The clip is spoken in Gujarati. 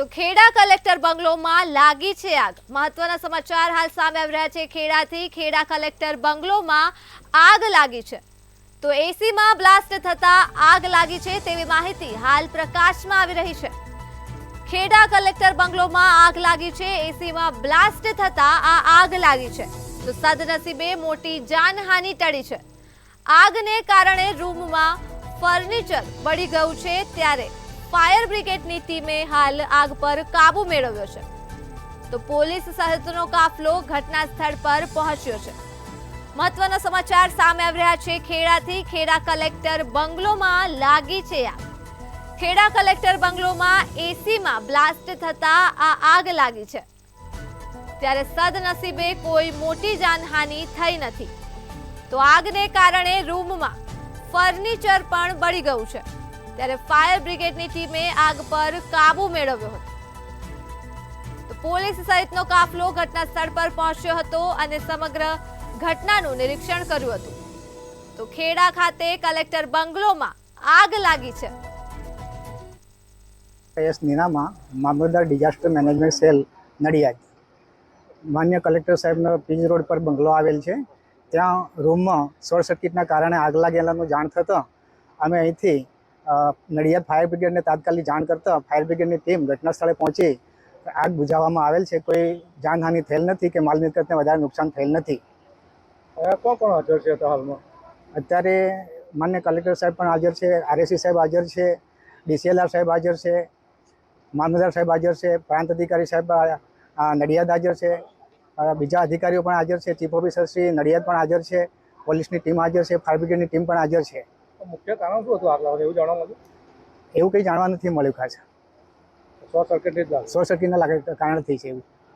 તો ખેડા કલેક્ટર બંગલોમાં લાગી છે આગ। મહત્વના સમાચાર હાલ સામે આવી રહ્યા છે ખેડાથી। ખેડા કલેક્ટર બંગલોમાં આગ લાગી છે। તો એસીમાં બ્લાસ્ટ થતા આગ લાગી છે તેવી માહિતી હાલ પ્રકાશમાં આવી રહી છે। ખેડા કલેક્ટર બંગલોમાં આગ લાગી છે। એસીમાં બ્લાસ્ટ થતા આ આગ લાગી છે તો સદનસીબે મોટી જાનહાનિ ટળી છે। આગને કારણે રૂમમાં ફર્નિચર બળી ગયું છે ત્યારે फायर ब्रिगेडની ટીમે હાલ આગ પર કાબુ મેળવ્યો છે તો પોલીસ સહિતનો કાફલો ઘટના સ્થળ પર પહોંચ્યો છે। મહત્વના સમાચાર સામે આવી રહ્યા છે ખેડાથી। ખેડા કલેક્ટર બંગલોમાં લાગી છે આગ। ખેડા કલેક્ટર બંગલોમાં એસીમાં બ્લાસ્ટ થતા આ આગ લાગી છે ત્યારે સદનસીબે કોઈ મોટી જાનહાનિ થઈ નથી તો આગને કારણે રૂમમાં ફર્નિચર પણ બળી ગયું છે ત્યારે ફાયર બ્રિગેડની ટીમે આગ પર કાબુ મેળવ્યો હતો તો પોલીસ સહિતનો કાફલો ઘટના સ્થળ પર પહોંચ્યો હતો અને સમગ્ર ઘટનાનું નિરીક્ષણ કર્યું હતું તો ખેડા ખાતે કલેક્ટર બંગલોમાં આગ લાગી છે। એસ નીનામાં મામલતદાર ડિઝાસ્ટર મેનેજમેન્ટ સેલ નડિયાદ। માન્ય કલેક્ટર સાહેબનો પીજ રોડ પર બંગલો આવેલ છે। ત્યાં રૂમમાં શોર્ટ સર્કિટના કારણે આગ લાગેલાનું જાણ થતાં અમે અહીંથી નડિયાદ ફાયર બ્રિગેડને તાત્કાલિક જાણ કરતા ફાયર બ્રિગેડની ટીમ ઘટના સ્થળે પહોંચી આગ બુઝાવવામાં આવેલ છે। કોઈ જાનહાનિ થયેલ નથી કે માલ મિલકતને વધારે નુકસાન થયેલ નથી। કોણ હાજર છે હાલમાં? અત્યારે માન્ય કલેક્ટર સાહેબ પણ હાજર છે, આરએસી સાહેબ હાજર છે, ડીસીએલઆર સાહેબ હાજર છે, મામલતદાર સાહેબ હાજર છે, પ્રાંત અધિકારી સાહેબ નડિયાદ હાજર છે, બીજા અધિકારીઓ પણ હાજર છે, ચીફ ઓફિસર શ્રી નડિયાદ પણ હાજર છે, પોલીસની ટીમ હાજર છે, ફાયર બ્રિગેડની ટીમ પણ હાજર છે। મુખ્ય કારણ શું હતું આગ લાગવાનું એવું જાણવા મળ્યું? એવું કંઈ જાણવા નથી મળ્યું ખાસ। શોર્ટ સર્કિટના કારણથી છે એવું।